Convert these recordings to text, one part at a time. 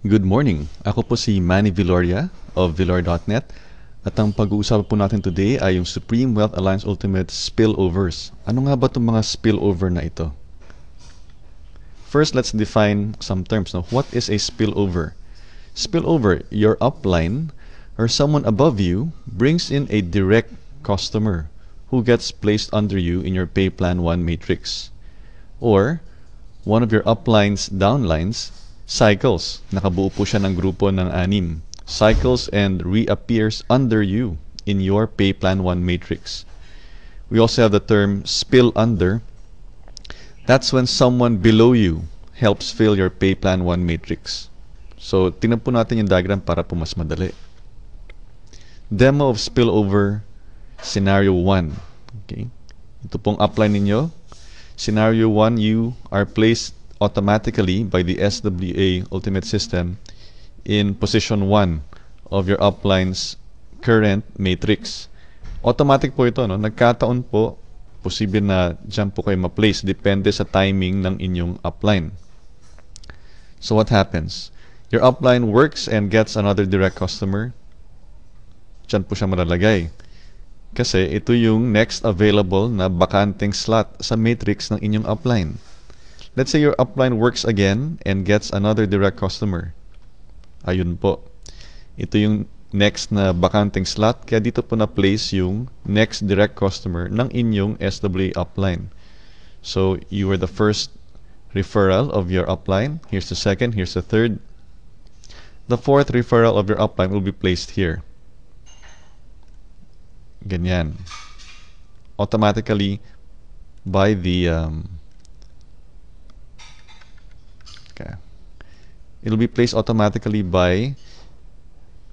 Good morning. Ako po si Manny Viloria of Vilor.net at ang pag-uusapan po natin today ay yung Supreme Wealth Alliance Ultimate Spillovers. Ano nga ba itong mga spillover na ito? First, let's define some terms. Now, what is a spillover? Spillover, your upline or someone above you brings in a direct customer who gets placed under you in your Pay Plan 1 matrix. Or, one of your uplines, downlines, cycles. Nakabuo po siya ng grupo ng 6. Cycles and reappears under you in your Pay Plan 1 matrix. We also have the term spill under. That's when someone below you helps fill your Pay Plan 1 matrix. So, tingnan po natin yung diagram para po mas madali. Demo of spillover scenario 1. Okay. Ito pong upline ninyo. Scenario 1, you are placed automatically by the SWA Ultimate System in position 1 of your upline's current matrix. Automatic po ito, no? Nagkataon po, posible na dyan po kayo ma-place, depende sa timing ng inyong upline. So what happens? Your upline works and gets another direct customer. Dyan po siya malalagay. Kasi ito yung next available na bakanteng slot sa matrix ng inyong upline. Let's say your upline works again and gets another direct customer. Ayun po. Ito yung next na bakanteng slot. Kaya dito po na-place yung next direct customer ng inyong SWA upline. So, you were the first referral of your upline. Here's the second. Here's the third. The fourth referral of your upline will be placed here. Ganyan. Automatically by the it'll be placed automatically by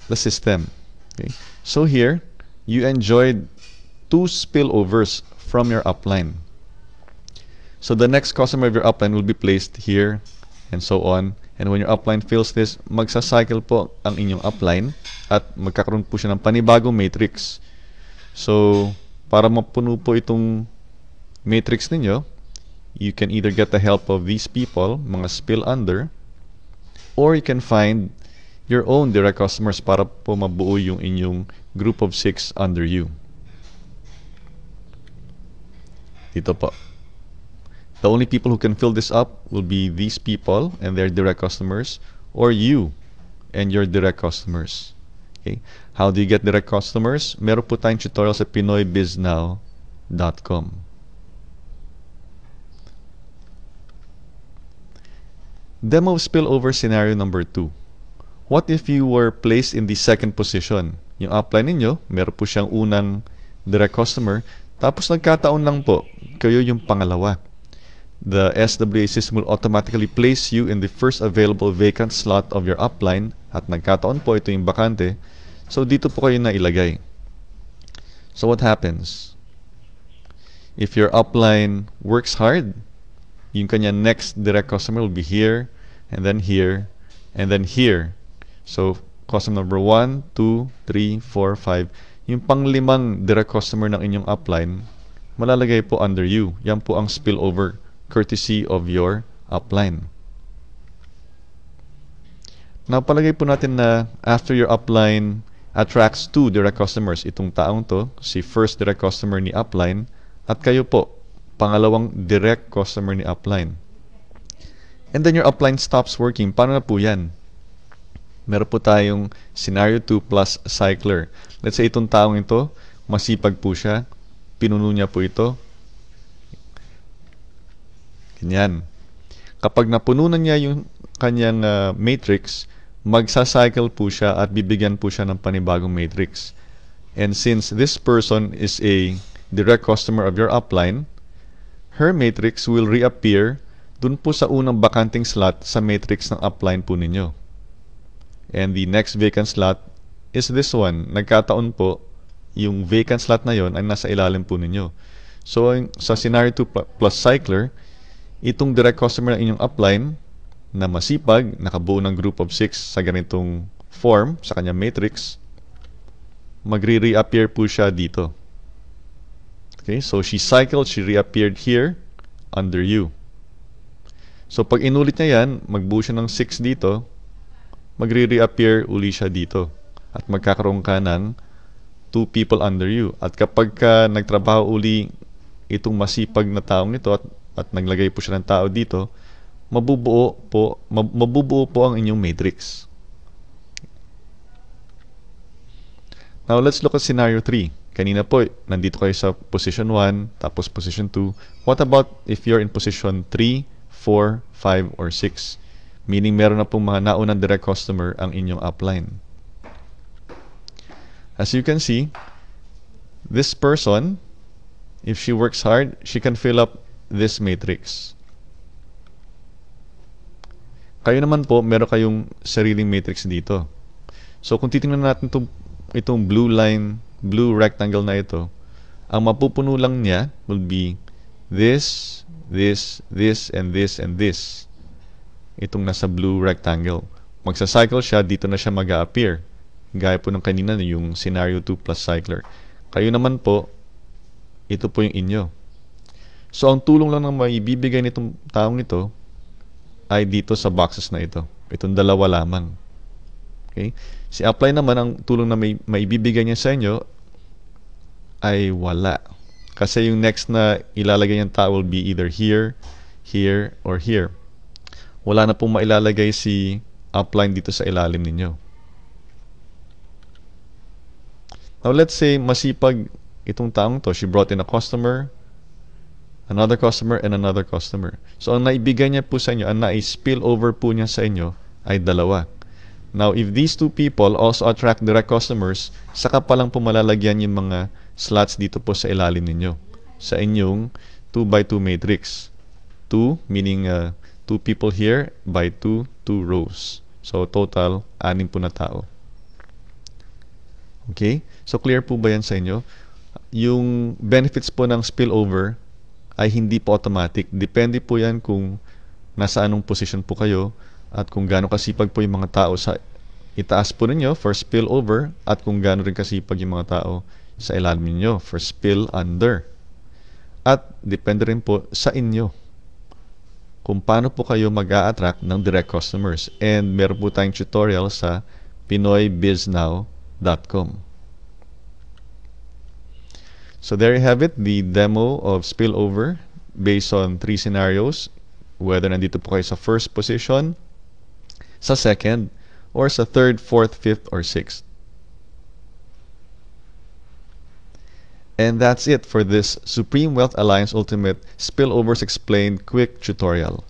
the system. Okay. So here, you enjoyed 2 spillovers from your upline. So the next customer of your upline will be placed here and so on. And when your upline fills this, magsa-cycle po ang inyong upline at magkakaroon po siya ng panibagong matrix. So, para mapuno po itong matrix ninyo, you can either get the help of these people, mga spill under, or you can find your own direct customers para po mabuo yung inyong group of 6 under you. Dito po. The only people who can fill this up will be these people and their direct customers, or you and your direct customers. Okay. How do you get direct customers? Meron po tayong tutorial sa pinoybiznow.com. Demo of spillover scenario number 2. What if you were placed in the second position? Yung upline ninyo, meron po siyang unang direct customer, tapos nagkataon lang po, kayo yung pangalawa. The SWA system will automatically place you in the first available vacant slot of your upline at nagkataon po ito yung bakante. So dito po kayo na ilagay. So what happens? If your upline works hard, yung kanya next direct customer will be here, and then here, and then here. So, customer number 1, 2, 3, 4, 5. Yung panglimang direct customer ng inyong upline, malalagay po under you. Yan po ang spillover courtesy of your upline. Now, palagay po natin na after your upline attracts 2 direct customers, itong taong to, si first direct customer ni upline, at kayo po, pangalawang direct customer ni upline. And then your upline stops working. Paano na po yan? Meron po tayong scenario 2 plus cycler. Let's say itong taong ito, masipag po siya. Pinuno niya po ito. Ganyan. Kapag napuno na niya yung kanyang matrix, magsa-cycle po siya at bibigyan po siya ng panibagong matrix. And since this person is a direct customer of your upline, her matrix will reappear dun po sa unang bakanting slot sa matrix ng upline po ninyo. And the next vacant slot is this one. Nagkataon po, yung vacant slot na yon ay nasa ilalim po ninyo. So, sa scenario 2 plus cycler, itong direct customer ng inyong upline na masipag, nakabuo ng group of 6 sa ganitong form, sa kanyang matrix, magre-reappear po siya dito. Okay, so she cycled, she reappeared here under you. So pag inulit niya yan, magbuo siya ng 6 dito, magre-reappear uli siya dito. At magkakaroon ka ng 2 people under you. At kapag ka nagtrabaho uli itong masipag na taong ito at naglagay po siya ng tao dito, mabubuo po ang inyong matrix. Now, let's look at scenario 3. Kanina po, nandito kayo sa position 1, tapos position 2. What about if you're in position 3, 4, 5, or 6? Meaning, meron na pong mga naunang direct customer ang inyong upline. As you can see, this person, if she works hard, she can fill up this matrix. Kayo naman po, meron kayong sariling matrix dito. So, kung titingnan natin itong blue line, blue rectangle na ito, ang mapupuno lang niya will be this, this, this, and this, and this. Itong nasa blue rectangle. Magsa-cycle siya, dito na siya mag-a-appear. Gaya po ng kanina, yung scenario 2 plus cycler. Kayo naman po, ito po yung inyo. So, ang tulong lang na maibibigay nitong taong ito ay dito sa boxes na ito. Itong dalawa lamang. Okay? Si apply naman, ang tulong na maibibigay niya sa inyo ay wala. Kasi yung next na ilalagay niyang tao will be either here, here, or here. Wala na pong mailalagay si upline dito sa ilalim ninyo. Now, let's say masipag itong taong to. She brought in a customer, another customer, and another customer. So, ang naibigay niya po sa inyo, ang nai-spill over po niya sa inyo ay dalawa. Now, if these two people also attract direct customers, saka pa lang po malalagyan yung mga slots dito po sa ilalim ninyo. Sa inyong 2x2 matrix. 2, meaning 2 people here by 2 rows. So, total, 6 po na tao. Okay? So, clear po ba yan sa inyo? Yung benefits po ng spillover ay hindi po automatic. Depende po yan kung nasa anong position po kayo at kung gaano kasipag po yung mga tao sa itaas po ninyo for spillover at kung gaano rin kasipag yung mga tao sa ilalim ninyo for spill under. At depende rin po sa inyo kung paano po kayo mag-a-attract ng direct customers. And meron po tayong tutorial sa pinoybiznow.com. So there you have it, the demo of spillover based on 3 scenarios, whether nandito po kayo sa first position, sa second, or sa third, fourth, fifth, or sixth. And that's it for this Supreme Wealth Alliance Ultimate Spillovers Explained Quick Tutorial.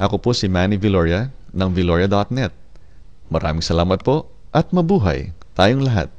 Ako po si Manny Viloria ng Viloria.net. Maraming salamat po at mabuhay tayong lahat.